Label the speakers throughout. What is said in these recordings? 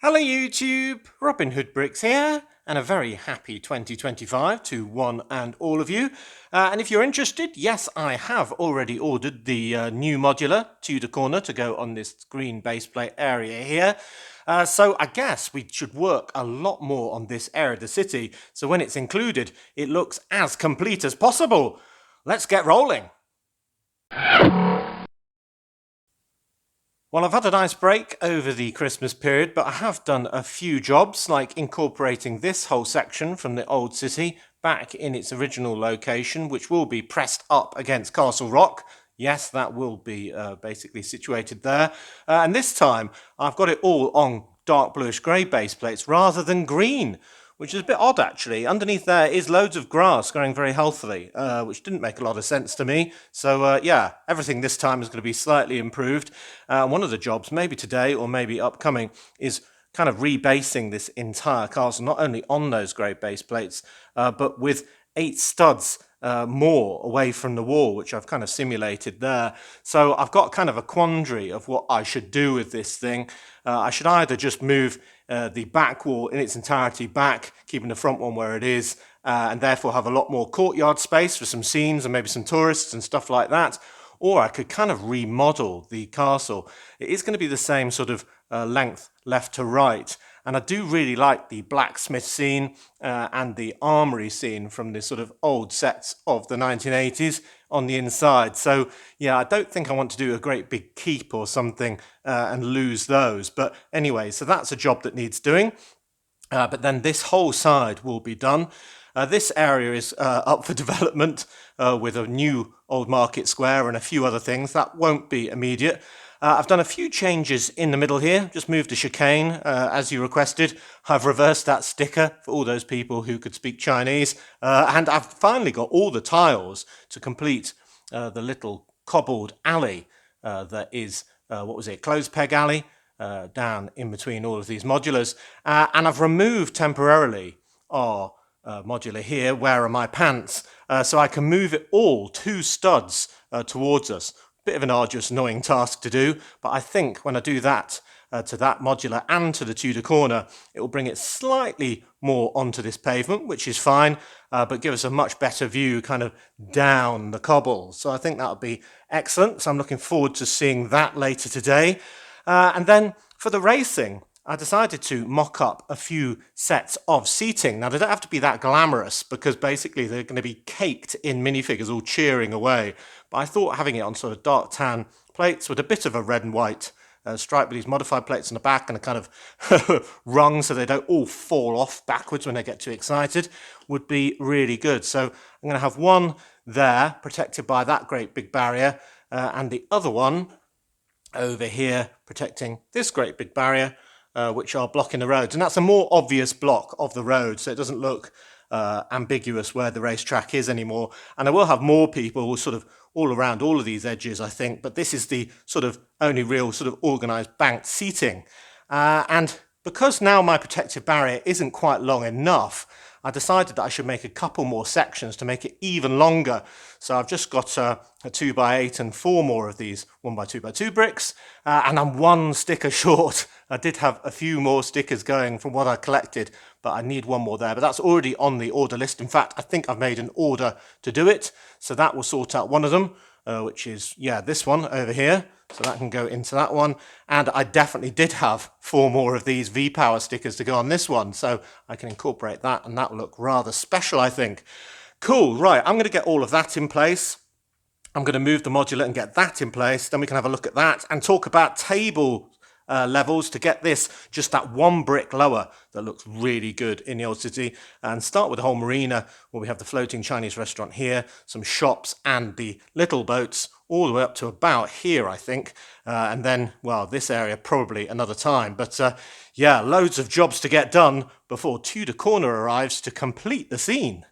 Speaker 1: Hello YouTube, Robin Hood Bricks here, and a very happy 2025 to one and all of you. And if you're interested, yes, I have already ordered the new modular Tudor corner to go on this green base plate area here. So I guess we should work a lot more on this area of the city, so when it's included, it looks as complete as possible. Let's get rolling. Well, I've had a nice break over the Christmas period, but I have done a few jobs, like incorporating this whole section from the old city back in its original location, which will be pressed up against Castle Rock. Yes, that will be basically situated there. And this time, I've got it all on dark bluish grey base plates rather than green, which is a bit odd actually. Underneath there is loads of grass growing very healthily, which didn't make a lot of sense to me. So yeah, everything this time is going to be slightly improved. One of the jobs, maybe today or maybe upcoming, is kind of rebasing this entire castle, not only on those grey base plates, but with 8 studs more away from the wall, which I've kind of simulated there. So I've got kind of a quandary of what I should do with this thing. I should either just move the back wall in its entirety back, keeping the front one where it is, and therefore have a lot more courtyard space for some scenes and maybe some tourists and stuff like that. Or I could kind of remodel the castle. It is going to be the same sort of length left to right. And I do really like the blacksmith scene and the armory scene from the sort of old sets of the 1980s on the inside. So yeah, I don't think I want to do a great big keep or something and lose those. But anyway, so that's a job that needs doing. But then this whole side will be done. This area is up for development with a new old market square and a few other things. That won't be immediate. I've done a few changes in the middle here, just moved a chicane as you requested. I've reversed that sticker for all those people who could speak Chinese. And I've finally got all the tiles to complete the little cobbled alley that is, what was it, closed peg alley down in between all of these modulars. And I've removed temporarily our modular here, where are my pants, so I can move it all 2 studs towards us. Bit of an arduous, annoying task to do, but I think when I do that to that modular and to the Tudor corner, it will bring it slightly more onto this pavement, which is fine, but give us a much better view kind of down the cobbles. So I think that'll be excellent. So I'm looking forward to seeing that later today. And then for the racing, I decided to mock up a few sets of seating. Now, they don't have to be that glamorous because basically they're going to be caked in minifigures all cheering away. But I thought having it on sort of dark tan plates with a bit of a red and white stripe with these modified plates on the back and a kind of rung so they don't all fall off backwards when they get too excited would be really good. So I'm going to have one there protected by that great big barrier and the other one over here protecting this great big barrier, which are blocking the roads. And that's a more obvious block of the road, so it doesn't look ambiguous where the racetrack is anymore. And I will have more people sort of all around all of these edges, I think, but this is the sort of only real sort of organised banked seating. And because now my protective barrier isn't quite long enough, I decided that I should make a couple more sections to make it even longer. So I've just got a 2x8 and 4 more of these 1x2x2 bricks, and I'm 1 sticker short. I did have a few more stickers going from what I collected, but I need 1 more there. But that's already on the order list. In fact, I think I've made an order to do it. So that will sort out one of them, which is, yeah, this one over here. So that can go into that one. And I definitely did have 4 more of these V-Power stickers to go on this one. So I can incorporate that and that will look rather special, I think. Cool, right, I'm going to get all of that in place. I'm going to move the modular and get that in place. Then we can have a look at that and talk about table levels to get this just that 1 brick lower that looks really good in the old city, and start with the whole marina where we have the floating Chinese restaurant here, some shops and the little boats all the way up to about here, I think, and then, well, this area probably another time. But yeah, loads of jobs to get done before Tudor Corner arrives to complete the scene.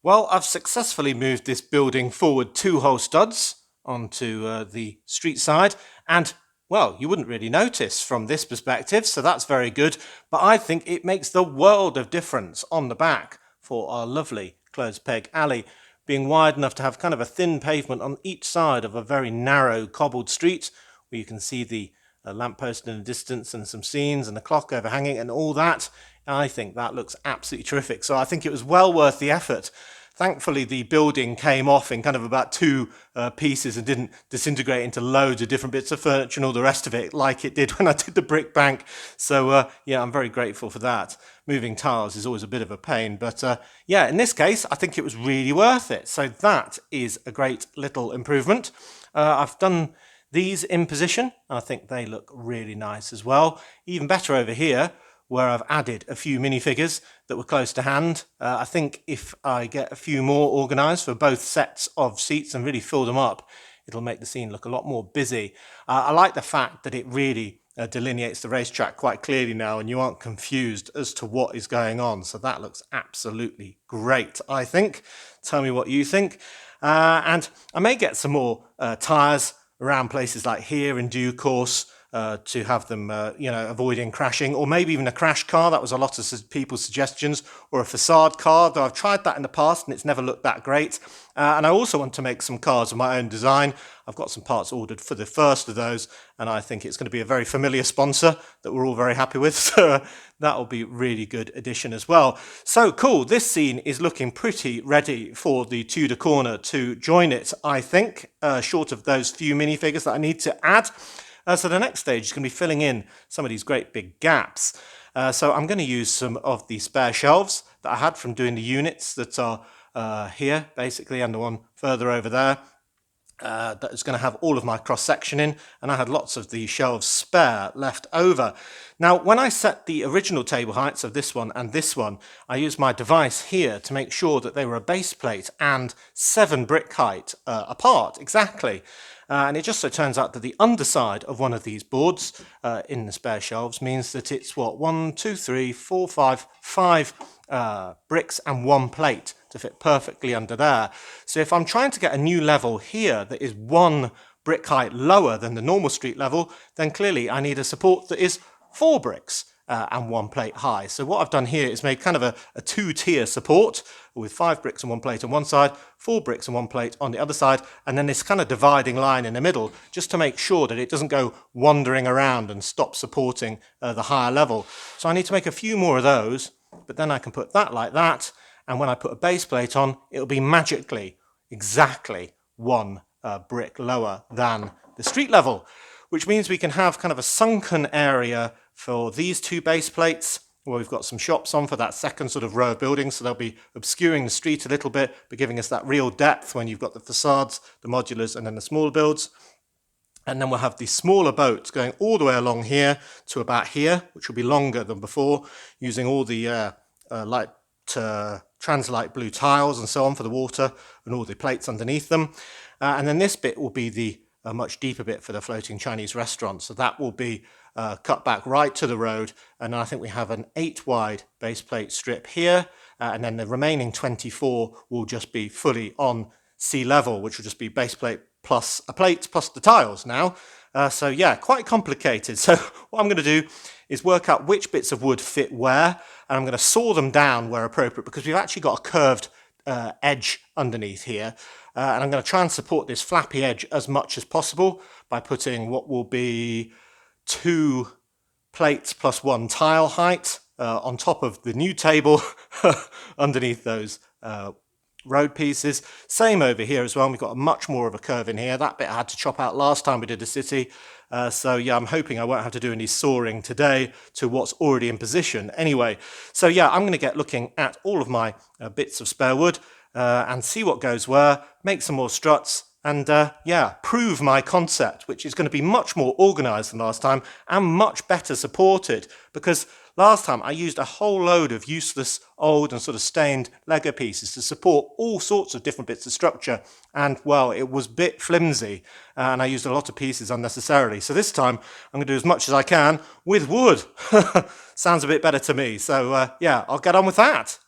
Speaker 1: Well, I've successfully moved this building forward 2 whole studs onto the street side, and well, you wouldn't really notice from this perspective, so that's very good, but I think it makes the world of difference on the back for our lovely closed peg alley, being wide enough to have kind of a thin pavement on each side of a very narrow cobbled street, where you can see the a lamppost in the distance and some scenes and a clock overhanging and all that. I think that looks absolutely terrific. So I think it was well worth the effort. Thankfully, the building came off in kind of about two pieces and didn't disintegrate into loads of different bits of furniture and all the rest of it like it did when I did the brick bank. So, yeah, I'm very grateful for that. Moving tiles is always a bit of a pain, but yeah, in this case, I think it was really worth it. So that is a great little improvement. I've done these in position. I think they look really nice as well. Even better over here, where I've added a few minifigures that were close to hand. I think if I get a few more organised for both sets of seats and really fill them up, it'll make the scene look a lot more busy. I like the fact that it really delineates the racetrack quite clearly now and you aren't confused as to what is going on. So that looks absolutely great, I think. Tell me what you think. And I may get some more tyres around places like here in due course. To have them, avoiding crashing, or maybe even a crash car. That was a lot of people's suggestions, or a facade car, though I've tried that in the past and it's never looked that great. And I also want to make some cars of my own design. I've got some parts ordered for the first of those, and I think it's going to be a very familiar sponsor that we're all very happy with. So that'll be a really good addition as well. So cool, this scene is looking pretty ready for the Tudor Corner to join it, I think, short of those few minifigures that I need to add. So the next stage is going to be filling in some of these great big gaps. So I'm going to use some of the spare shelves that I had from doing the units that are here, basically, and the one further over there. That is going to have all of my cross-section in, and I had lots of the shelves spare left over. Now, when I set the original table heights of this one and this one, I used my device here to make sure that they were a base plate and 7 brick height apart, exactly. And it just so turns out that the underside of one of these boards in the spare shelves means that it's what, 1, 2, 3, 4, 5 bricks and 1 plate to fit perfectly under there. So if I'm trying to get a new level here that is 1 brick height lower than the normal street level, then clearly I need a support that is 4 bricks and 1 plate high. So what I've done here is made kind of a 2-tier support with 5 bricks and 1 plate on one side, 4 bricks and 1 plate on the other side, and then this kind of dividing line in the middle, just to make sure that it doesn't go wandering around and stop supporting the higher level. So I need to make a few more of those, but then I can put that like that, and when I put a base plate on, it'll be magically exactly 1 brick lower than the street level, which means we can have kind of a sunken area for these 2 base plates, where we've got some shops on for that second sort of row of buildings, so they'll be obscuring the street a little bit, but giving us that real depth when you've got the facades, the modulars, and then the smaller builds. And then we'll have the smaller boats going all the way along here to about here, which will be longer than before, using all the light translight blue tiles and so on for the water and all the plates underneath them. And then this bit will be the much deeper bit for the floating Chinese restaurant. So that will be cut back right to the road, and I think we have an 8 wide base plate strip here, and then the remaining 24 will just be fully on sea level, which will just be base plate plus a plate plus the tiles now. So yeah, quite complicated. So what I'm going to do is work out which bits of wood fit where, and I'm going to saw them down where appropriate, because we've actually got a curved edge underneath here, and I'm going to try and support this flappy edge as much as possible by putting what will be 2 plates plus 1 tile height on top of the new table underneath those road pieces. Same over here as well. We've got much more of a curve in here. That bit I had to chop out last time we did the city. So yeah, I'm hoping I won't have to do any sawing today to what's already in position. Anyway, so yeah, I'm going to get looking at all of my bits of spare wood and see what goes where, make some more struts, and yeah, prove my concept, which is going to be much more organised than last time and much better supported, because last time I used a whole load of useless old and sort of stained Lego pieces to support all sorts of different bits of structure, and well, it was a bit flimsy and I used a lot of pieces unnecessarily. So this time I'm going to do as much as I can with wood. Sounds a bit better to me. So yeah, I'll get on with that.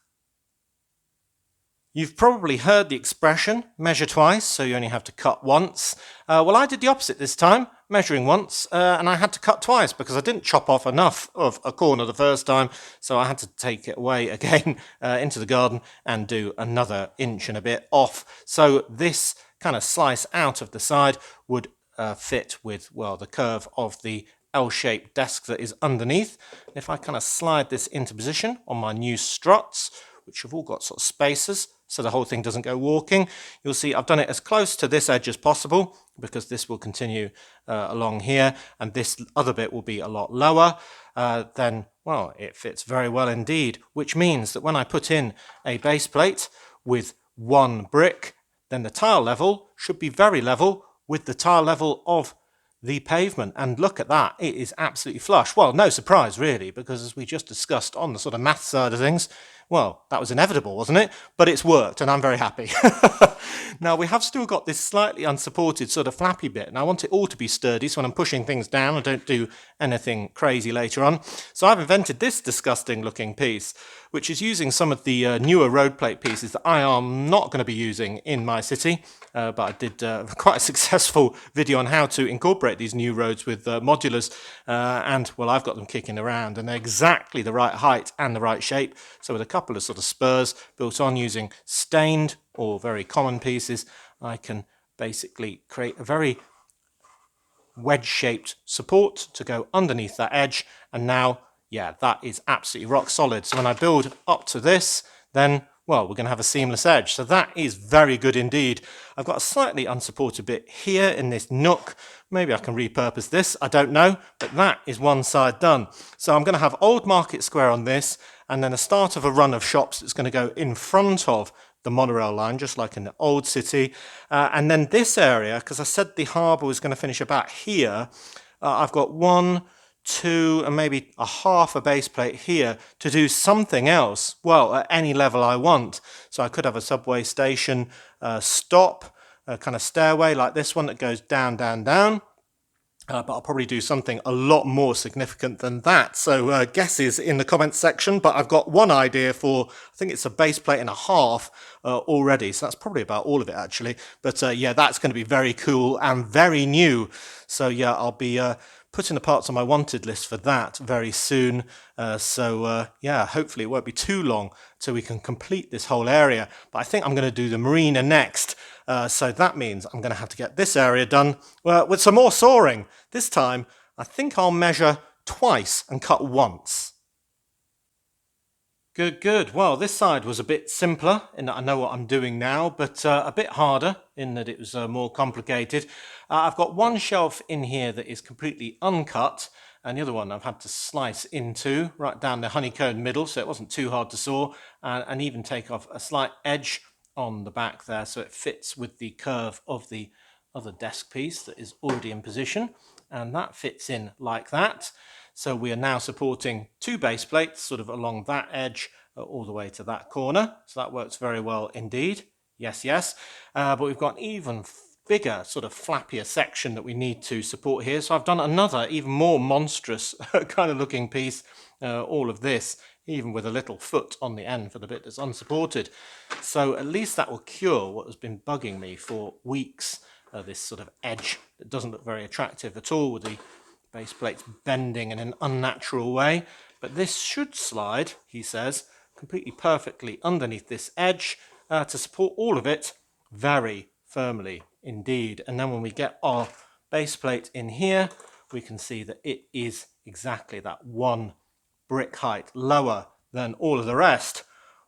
Speaker 1: You've probably heard the expression, measure twice, so you only have to cut once. Well, I did the opposite this time, measuring once, and I had to cut twice because I didn't chop off enough of a corner the first time, so I had to take it away again into the garden and do another inch and a bit off. So this kind of slice out of the side would fit with, well, the curve of the L-shaped desk that is underneath. If I kind of slide this into position on my new struts, which have all got sort of spacers, so the whole thing doesn't go walking, you'll see I've done it as close to this edge as possible, because this will continue along here, and this other bit will be a lot lower. Then, well, it fits very well indeed, which means that when I put in a base plate with one brick, then the tile level should be very level with the tile level of the pavement. And look at that, it is absolutely flush. Well, no surprise really, because as we just discussed on the sort of math side of things, well, that was inevitable, wasn't it? But it's worked, and I'm very happy. Now, we have still got this slightly unsupported sort of flappy bit, and I want it all to be sturdy, so when I'm pushing things down, I don't do anything crazy later on. So I've invented this disgusting looking piece, which is using some of the newer road plate pieces that I am not going to be using in my city, but I did quite a successful video on how to incorporate these new roads with modulars, and well, I've got them kicking around, and they're exactly the right height and the right shape. So with a couple of sort of spurs built on using stained or very common pieces, I can basically create a very wedge-shaped support to go underneath that edge. And now, yeah, that is absolutely rock solid. So when I build up to this, then, well, we're going to have a seamless edge. So that is very good indeed. I've got a slightly unsupported bit here in this nook. Maybe I can repurpose this, I don't know, but that is one side done. So I'm going to have Old Market Square on this, and then a start of a run of shops that's going to go in front of the monorail line, just like in the old city. And then this area, because I said the harbour was going to finish about here, I've got 1, 2, and maybe a half a base plate here to do something else, well, at any level I want. So I could have a subway station stop, a kind of stairway like this one that goes down, down, down. But I'll probably do something a lot more significant than that. So guesses in the comments section, but I've got one idea for, I think it's a base plate and a half already. So that's probably about all of it actually. But yeah, that's going to be very cool and very new. So yeah, I'll be putting the parts on my wanted list for that very soon. Yeah, hopefully it won't be too long till we can complete this whole area. But I think I'm going to do the marina next. So that means I'm going to have to get this area done with some more sawing. This time, I think I'll measure twice and cut once. Good, good. Well, this side was a bit simpler in that I know what I'm doing now, but a bit harder in that it was more complicated. I've got one shelf in here that is completely uncut, and the other one I've had to slice into right down the honeycomb middle, so it wasn't too hard to saw, and even take off a slight edge on the back there so it fits with the curve of the other desk piece that is already in position, and that fits in like that. So we are now supporting 2 base plates sort of along that edge all the way to that corner, so that works very well indeed. Yes, yes. But we've got an even bigger sort of flappier section that we need to support here, so I've done another even more monstrous kind of looking piece, all of this even with a little foot on the end for the bit that's unsupported. So at least that will cure what has been bugging me for weeks, this sort of edge that doesn't look very attractive at all with the base plates bending in an unnatural way. But this should slide, he says, completely perfectly underneath this edge to support all of it very firmly indeed. And then when we get our base plate in here, we can see that it is exactly that 1 brick height lower than all of the rest.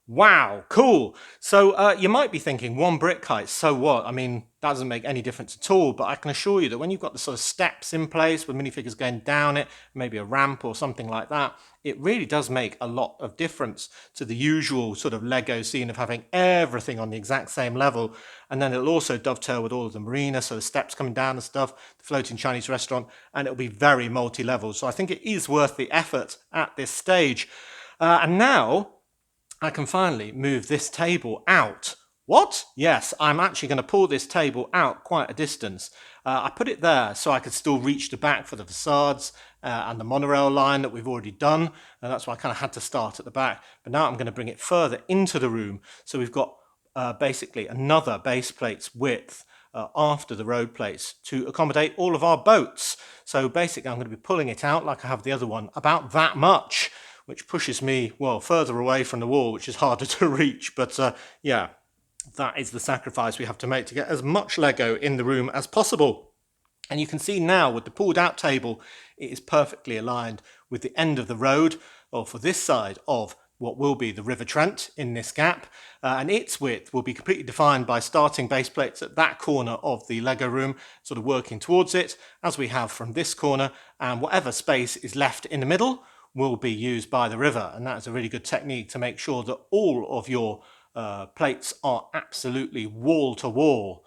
Speaker 1: Wow, cool. So you might be thinking 1 brick height, so what? I mean, that doesn't make any difference at all, but I can assure you that when you've got the sort of steps in place with minifigures going down it, maybe a ramp or something like that, it really does make a lot of difference to the usual sort of Lego scene of having everything on the exact same level. And then it'll also dovetail with all of the marina, so the steps coming down and stuff, the floating Chinese restaurant, and it'll be very multi-level. So I think it is worth the effort at this stage. And now I can finally move this table out. What? Yes, I'm actually going to pull this table out quite a distance. I put it there so I could still reach the back for the facades and the monorail line that we've already done. And that's why I kind of had to start at the back. But now I'm going to bring it further into the room. So we've got basically another base plate's width after the road plates to accommodate all of our boats. So basically I'm going to be pulling it out like I have the other one, about that much, which pushes me, well, further away from the wall, which is harder to reach. But yeah, that is the sacrifice we have to make to get as much Lego in the room as possible. And you can see now with the pulled out table, it is perfectly aligned with the end of the road, or for this side of what will be the River Trent in this gap, and its width will be completely defined by starting base plates at that corner of the Lego room, sort of working towards it, as we have from this corner, and whatever space is left in the middle will be used by the river. And that is a really good technique to make sure that all of your plates are absolutely wall to wall.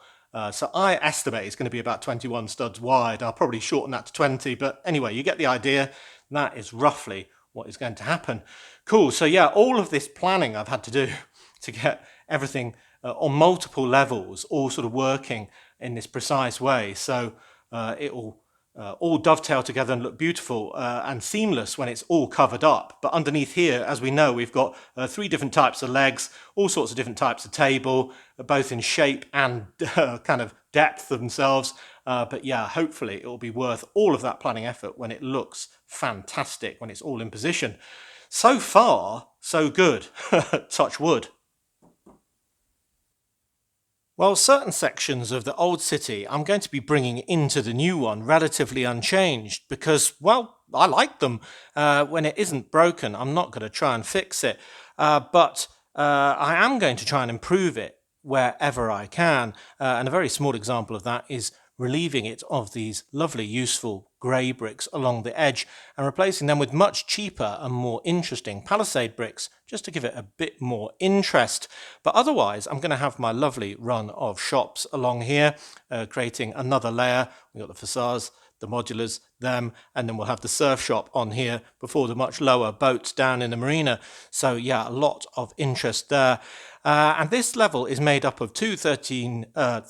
Speaker 1: So I estimate it's going to be about 21 studs wide. I'll probably shorten that to 20, but anyway, you get the idea. That is roughly what is going to happen. Cool. So yeah, all of this planning I've had to do to get everything on multiple levels, all sort of working in this precise way. So it will all dovetail together and look beautiful and seamless when it's all covered up. But underneath here, as we know, we've got 3 different types of legs, all sorts of different types of table, both in shape and kind of depth themselves. But yeah, hopefully it will be worth all of that planning effort when it looks fantastic, when it's all in position. So far, so good. Touch wood. Well, certain sections of the old city I'm going to be bringing into the new one relatively unchanged because, well, I like them. When it isn't broken, I'm not going to try and fix it. But I am going to try and improve it wherever I can. And a very small example of that is relieving it of these lovely, useful grey bricks along the edge and replacing them with much cheaper and more interesting palisade bricks, just to give it a bit more interest. But otherwise, I'm going to have my lovely run of shops along here, creating another layer. We've got the facades, the modulars, them, and then we'll have the surf shop on here before the much lower boats down in the marina. So yeah, a lot of interest there. And this level is made up of two 16 by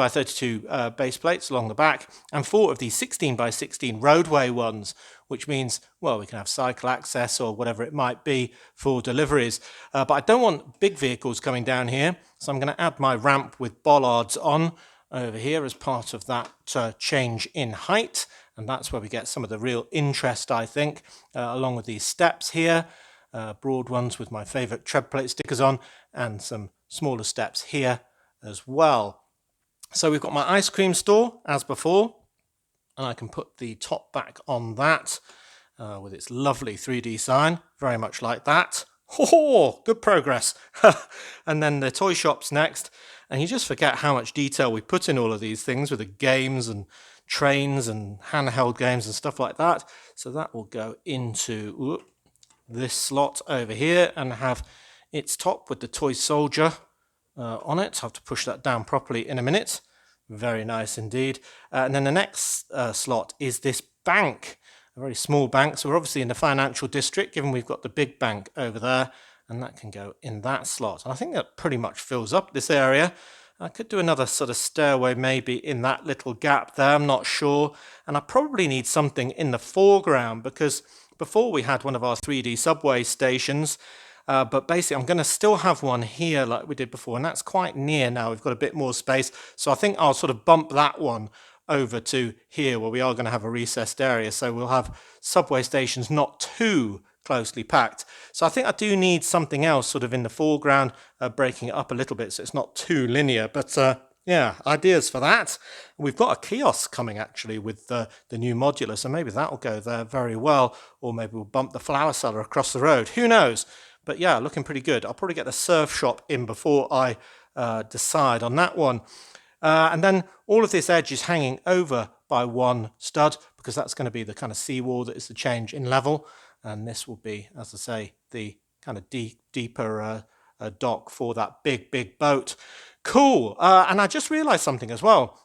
Speaker 1: 32 base plates along the back, and 4 of these 16 by 16 roadway ones, which means, well, we can have cycle access or whatever it might be for deliveries. But I don't want big vehicles coming down here, so I'm going to add my ramp with bollards on over here as part of that change in height. And that's where we get some of the real interest, I think, along with these steps here. Broad ones with my favourite tread plate stickers on, and some smaller steps here as well. So we've got my ice cream store as before, and I can put the top back on that with its lovely 3D sign, very much like that. Oh, good progress. And then the toy shop's next, and you just forget how much detail we put in all of these things with the games and trains and handheld games and stuff like that. So that will go into this slot over here and have its top with the toy soldier on it. I'll have to push that down properly in a minute. Very nice indeed. And then the next slot is this bank, a very small bank. So we're obviously in the financial district, given we've got the big bank over there, and that can go in that slot. And I think that pretty much fills up this area. I could do another sort of stairway maybe in that little gap there, I'm not sure. And I probably need something in the foreground because before we had one of our 3D subway stations, but basically I'm going to still have one here like we did before, and that's quite near now. We've got a bit more space, so I think I'll sort of bump that one over to here where we are going to have a recessed area, so we'll have subway stations not too closely packed. So I think I do need something else sort of in the foreground, breaking it up a little bit so it's not too linear, but yeah, ideas for that. We've got a kiosk coming actually with the new modular, so maybe that'll go there very well, or maybe we'll bump the flower cellar across the road, who knows. But yeah, looking pretty good. I'll probably get the surf shop in before I decide on that one. And then all of this edge is hanging over by one stud because that's going to be the kind of seawall that is the change in level, and this will be, as I say, the kind of deeper dock for that big boat. Cool. And I just realised something as well.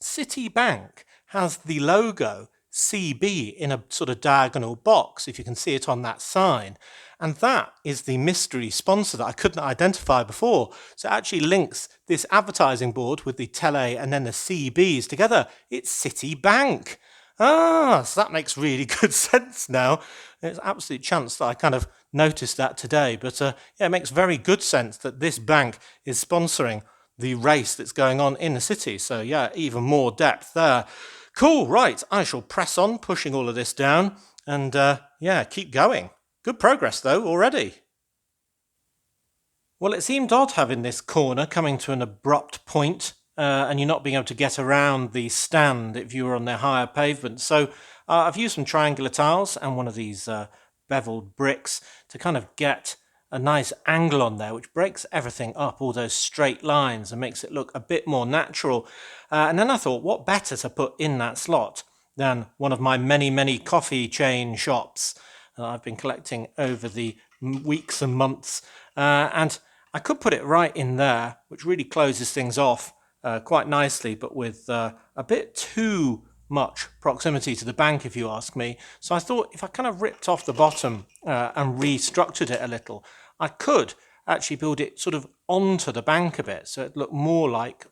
Speaker 1: Citibank has the logo CB in a sort of diagonal box, if you can see it on that sign. And that is the mystery sponsor that I couldn't identify before. So it actually links this advertising board with the tele and then the CBs together. It's Citibank. So that makes really good sense now. It's an absolute chance that I kind of noticed that today. But yeah, it makes very good sense that this bank is sponsoring the race that's going on in the city. So yeah, even more depth there. Cool, right, I shall press on, pushing all of this down, and yeah, keep going. Good progress though, already. Well, it seemed odd having this corner coming to an abrupt point and you're not being able to get around the stand if you were on their higher pavement. So I've used some triangular tiles and one of these beveled bricks to kind of get a nice angle on there, which breaks everything up, all those straight lines, and makes it look a bit more natural. And then I thought, what better to put in that slot than one of my many coffee chain shops that I've been collecting over the weeks and months. And I could put it right in there, which really closes things off quite nicely, but with a bit too much proximity to the bank, if you ask me. So I thought if I kind of ripped off the bottom and restructured it a little, I could actually build it sort of onto the bank a bit, so it looked more like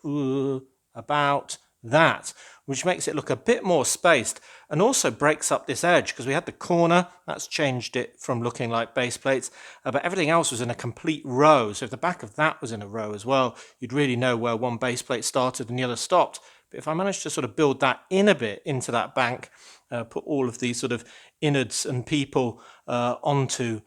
Speaker 1: about that, which makes it look a bit more spaced and also breaks up this edge, because we had the corner that's changed it from looking like base plates, but everything else was in a complete row. So if the back of that was in a row as well, you'd really know where one base plate started and the other stopped. But if I managed to sort of build that in a bit into that bank, put all of these sort of innards and people onto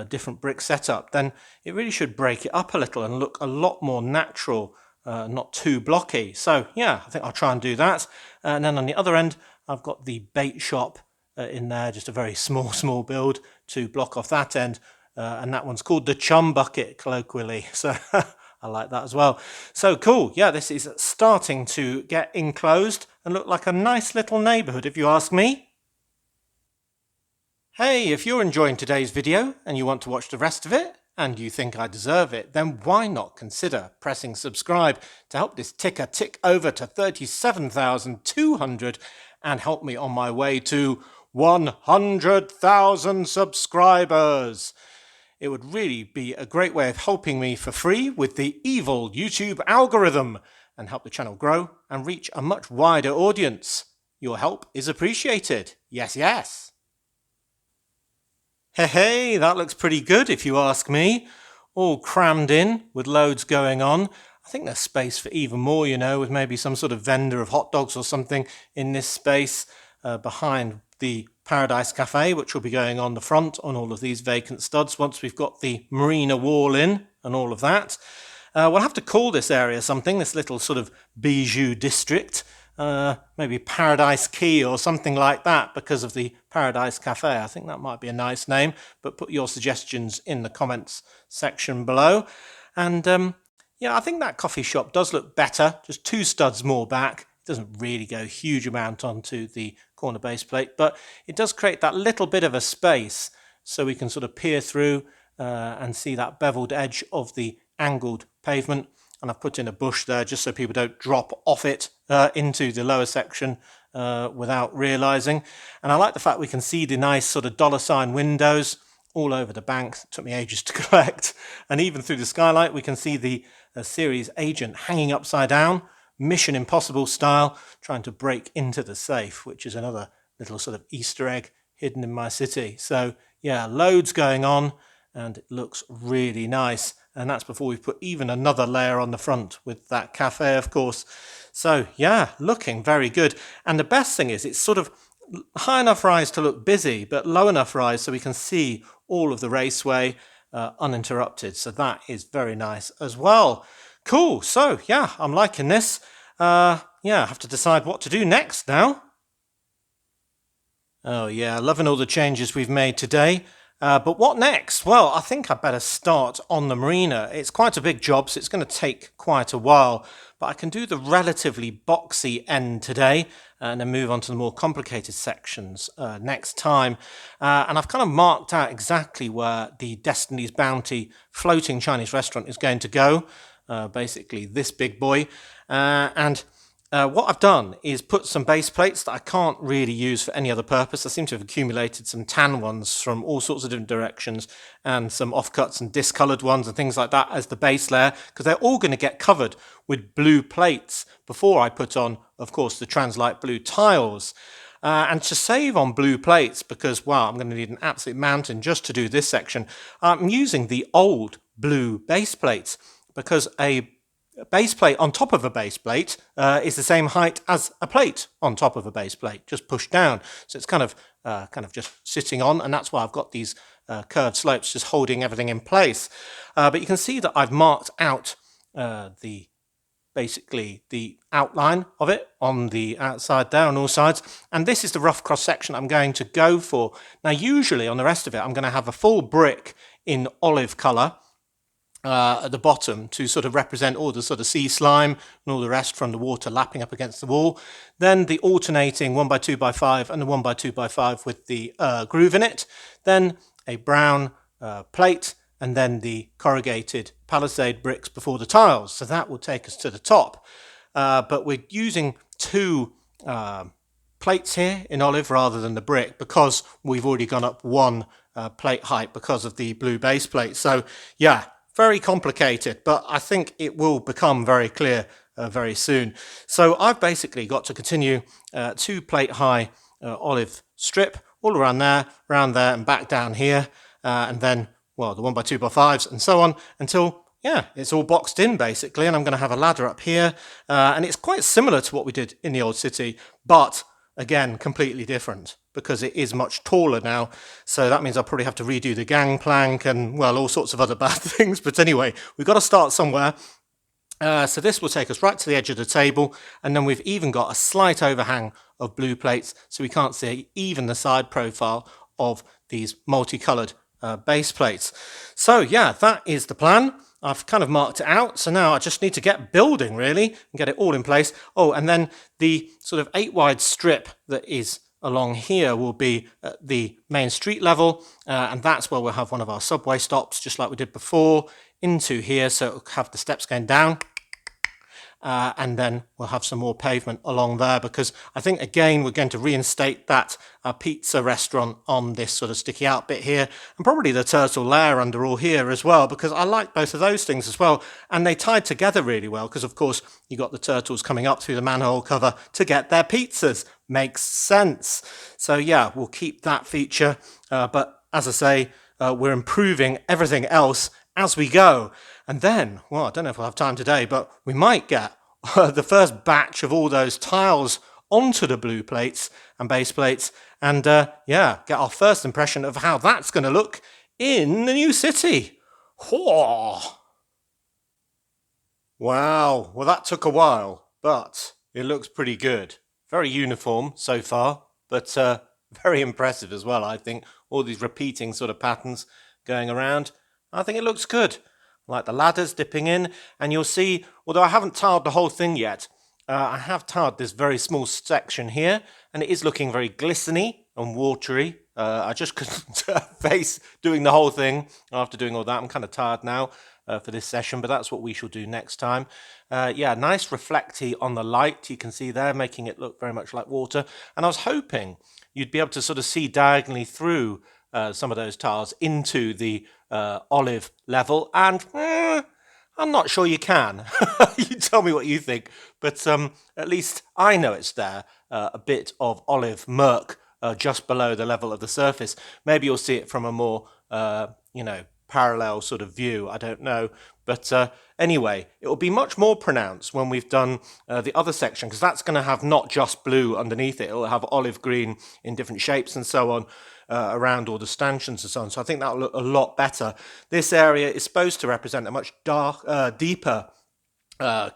Speaker 1: different brick setup, then it really should break it up a little and look a lot more natural, not too blocky. So yeah, I think I'll try and do that. And then on the other end, I've got the bait shop in there, just a very small build to block off that end. And that one's called the Chum Bucket, colloquially. So I like that as well. So cool. Yeah, this is starting to get enclosed and look like a nice little neighbourhood, if you ask me. Hey, if you're enjoying today's video and you want to watch the rest of it, and you think I deserve it, then why not consider pressing subscribe to help this ticker tick over to 37,200 and help me on my way to 100,000 subscribers. It would really be a great way of helping me for free with the evil YouTube algorithm and help the channel grow and reach a much wider audience. Your help is appreciated. Yes, yes. Hey, that looks pretty good if you ask me. All crammed in with loads going on. I think there's space for even more, you know, with maybe some sort of vendor of hot dogs or something in this space behind the Paradise Cafe, which will be going on the front on all of these vacant studs once we've got the marina wall in and all of that. We'll have to call this area something, this little sort of bijou district. Maybe Paradise Quay or something like that because of the Paradise Cafe. I think that might be a nice name, but put your suggestions in the comments section below. And yeah, I think that coffee shop does look better, just 2 studs more back. It doesn't really go a huge amount onto the corner base plate, but it does create that little bit of a space so we can sort of peer through and see that beveled edge of the angled pavement. And I've put in a bush there just so people don't drop off it into the lower section without realising. And I like the fact we can see the nice sort of $ windows all over the bank. It took me ages to collect. And even through the skylight, we can see the series agent hanging upside down, Mission Impossible style, trying to break into the safe, which is another little sort of Easter egg hidden in my city. So yeah, loads going on and it looks really nice. And that's before we've put even another layer on the front with that cafe, of course. So yeah, looking very good. And the best thing is it's sort of high enough rise to look busy, but low enough rise so we can see all of the raceway uninterrupted. So that is very nice as well. Cool. So yeah, I'm liking this. Yeah, I have to decide what to do next now. Oh yeah, loving all the changes we've made today. But what next? Well, I think I'd better start on the marina. It's quite a big job, so it's going to take quite a while. But I can do the relatively boxy end today and then move on to the more complicated sections next time. And I've kind of marked out exactly where the Destiny's Bounty floating Chinese restaurant is going to go. Basically this big boy. What I've done is put some base plates that I can't really use for any other purpose. I seem to have accumulated some tan ones from all sorts of different directions and some offcuts and discoloured ones and things like that as the base layer, because they're all going to get covered with blue plates before I put on, of course, the Translight blue tiles. And to save on blue plates, because, wow, I'm going to need an absolute mountain just to do this section, I'm using the old blue base plates, because a base plate on top of a base plate is the same height as a plate on top of a base plate, just pushed down. So it's kind of just sitting on, and that's why I've got these curved slopes just holding everything in place. But you can see that I've marked out the basically the outline of it on the outside there on all sides, and this is the rough cross section I'm going to go for. Now usually on the rest of it I'm going to have a full brick in olive colour at the bottom to sort of represent all the sort of sea slime and all the rest from the water lapping up against the wall. Then the alternating 1x2x5 and the 1x2x5 with the groove in it. Then a brown plate, and then the corrugated palisade bricks before the tiles. So that will take us to the top. But we're using two plates here in olive rather than the brick because we've already gone up one plate height because of the blue base plate. So yeah, very complicated, but I think it will become very clear very soon. So I've basically got to continue 2 plate high olive strip all around there, and back down here, and then, well, the 1x2x5s and so on until, yeah, it's all boxed in basically. And I'm going to have a ladder up here, and it's quite similar to what we did in the old city, but again, completely different because it is much taller now. So that means I'll probably have to redo the gangplank and, well, all sorts of other bad things. But anyway, we've got to start somewhere. So this will take us right to the edge of the table, and then we've even got a slight overhang of blue plates, so we can't see even the side profile of these multicoloured base plates. So yeah, that is the plan. I've kind of marked it out, so now I just need to get building really and get it all in place. Oh, and then the sort of 8 wide strip that is along here will be at the main street level, and that's where we'll have one of our subway stops, just like we did before, into here, so it'll have the steps going down. And then we'll have some more pavement along there, because I think again we're going to reinstate that pizza restaurant on this sort of sticky out bit here, and probably the turtle lair under all here as well, because I like both of those things as well, and they tied together really well because of course you got the turtles coming up through the manhole cover to get their pizzas. Makes sense. So yeah, we'll keep that feature, but as I say, we're improving everything else as we go. And then, well, I don't know if we'll have time today, but we might get the first batch of all those tiles onto the blue plates and base plates, and yeah, get our first impression of how that's going to look in the new city. Whoa. Wow, well that took a while, but it looks pretty good. Very uniform so far, but very impressive as well, I think. All these repeating sort of patterns going around. I think it looks good. Like the ladders dipping in, and you'll see, although I haven't tiled the whole thing yet, I have tiled this very small section here, and it is looking very glistening and watery. I just couldn't face doing the whole thing after doing all that. I'm kind of tired now for this session, but that's what we shall do next time. Yeah, nice reflecty on the light you can see there, making it look very much like water. And I was hoping you'd be able to sort of see diagonally through some of those tiles into the olive level, and I'm not sure you can. You tell me what you think, but at least I know it's there, a bit of olive murk just below the level of the surface. Maybe you'll see it from a more, parallel sort of view, I don't know. But anyway, it will be much more pronounced when we've done the other section, because that's going to have not just blue underneath it, it'll have olive green in different shapes and so on around all the stanchions and so on. So I think that'll look a lot better. This area is supposed to represent a much deeper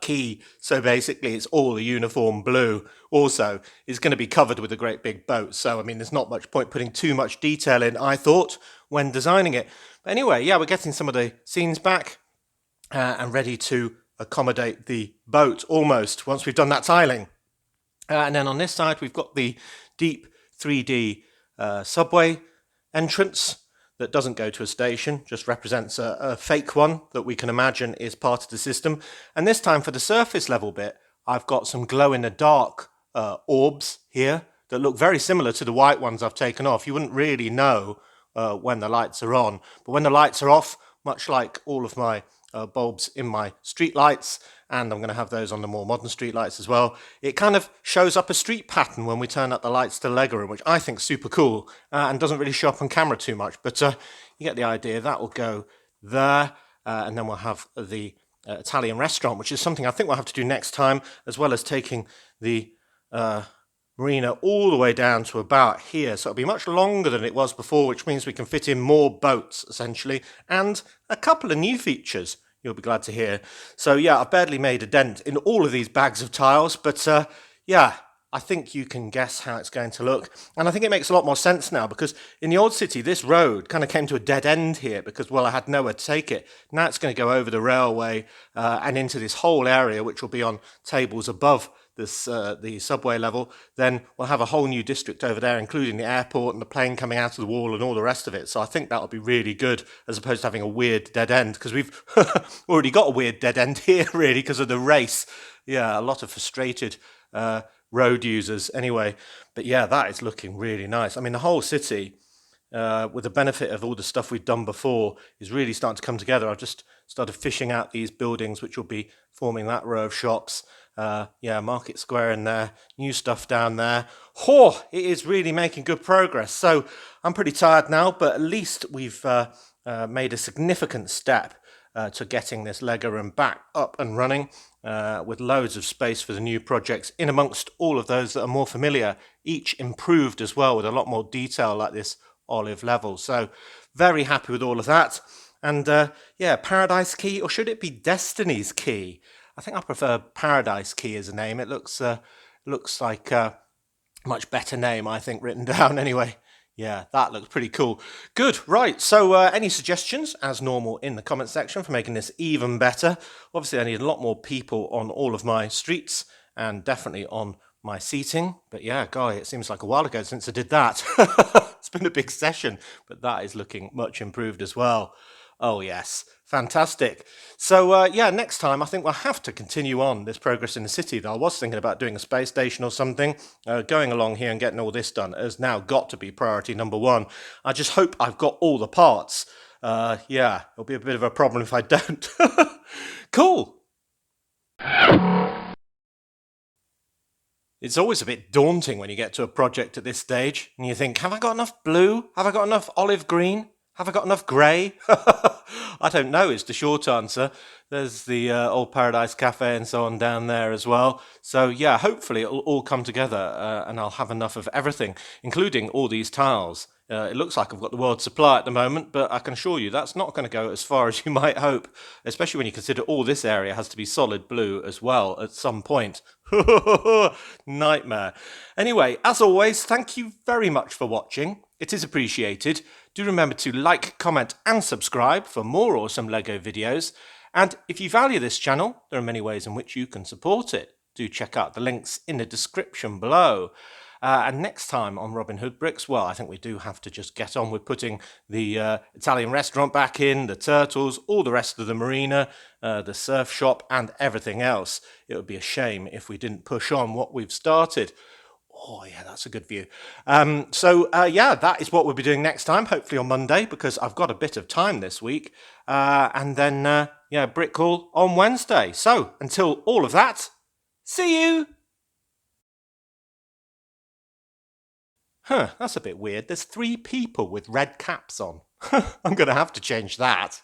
Speaker 1: Quay, so basically it's all a uniform blue. Also, it's going to be covered with a great big boat, so I mean there's not much point putting too much detail in, I thought, when designing it. But anyway, yeah, we're getting some of the scenes back and ready to accommodate the boat almost once we've done that tiling. And then on this side we've got the deep 3D subway entrance that doesn't go to a station, just represents a fake one that we can imagine is part of the system. And this time for the surface level bit, I've got some glow-in-the-dark orbs here that look very similar to the white ones I've taken off. You wouldn't really know when the lights are on, but when the lights are off, much like all of my bulbs in my street lights, and I'm going to have those on the more modern street lights as well, it kind of shows up a street pattern when we turn up the lights to Legroom, which I think is super cool and doesn't really show up on camera too much, but you get the idea. That will go there, and then we'll have the Italian restaurant, which is something I think we'll have to do next time, as well as taking the marina all the way down to about here, so it'll be much longer than it was before, which means we can fit in more boats essentially, and a couple of new features. you'll be glad to hear. So yeah, I've barely made a dent in all of these bags of tiles, but yeah, I think you can guess how it's going to look. And I think it makes a lot more sense now, because in the old city, this road kind of came to a dead end here because, well, I had nowhere to take it. Now it's going to go over the railway and into this whole area, which will be on tables above this the subway level. Then we'll have a whole new district over there, including the airport and the plane coming out of the wall and all the rest of it. So I think that'll be really good, as opposed to having a weird dead end, because we've already got a weird dead end here, really, because of the race. Yeah, a lot of frustrated road users anyway. But yeah, that is looking really nice. I mean, the whole city, with the benefit of all the stuff we've done before, is really starting to come together. I've just started fishing out these buildings, which will be forming that row of shops. Yeah, Market Square in there, new stuff down there. It is really making good progress. So I'm pretty tired now, but at least we've made a significant step to getting this Lego room back up and running, with loads of space for the new projects in amongst all of those that are more familiar, each improved as well with a lot more detail, like this olive level. So very happy with all of that. And yeah, Paradise Quay, or should it be Destiny's Quay? I think I prefer Paradise Quay as a name. It looks like a much better name, I think, written down anyway. Yeah, that looks pretty cool. Good, right. So any suggestions, as normal, in the comment section for making this even better? Obviously, I need a lot more people on all of my streets and definitely on my seating. But yeah, guy, it seems like a while ago since I did that. It's been a big session, but that is looking much improved as well. Oh, yes. Fantastic. So, yeah, next time I think we'll have to continue on this progress in the city. I was thinking about doing a space station or something. Going along here and getting all this done has now got to be priority number one. I just hope I've got all the parts. Yeah, it'll be a bit of a problem if I don't. Cool. It's always a bit daunting when you get to a project at this stage and you think, have I got enough blue? Have I got enough olive green? Have I got enough grey? I don't know is the short answer. There's the Old Paradise Cafe and so on down there as well. So yeah, hopefully it'll all come together and I'll have enough of everything, including all these tiles. It looks like I've got the world supply at the moment, but I can assure you that's not going to go as far as you might hope, especially when you consider all this area has to be solid blue as well at some point. Nightmare. Anyway, as always, thank you very much for watching. It is appreciated. Do remember to like, comment and subscribe for more awesome Lego videos. And if you value this channel, there are many ways in which you can support it. Do check out the links in the description below. And next time on Robin Hood Bricks, well, I think we do have to just get on with putting the Italian restaurant back in, the turtles, all the rest of the marina, the surf shop and everything else. It would be a shame if we didn't push on what we've started. Oh, yeah, that's a good view. Yeah, that is what we'll be doing next time, hopefully on Monday, because I've got a bit of time this week. And then, yeah, Brick Hall on Wednesday. So, until all of that, see you! That's a bit weird. There's 3 people with red caps on. I'm going to have to change that.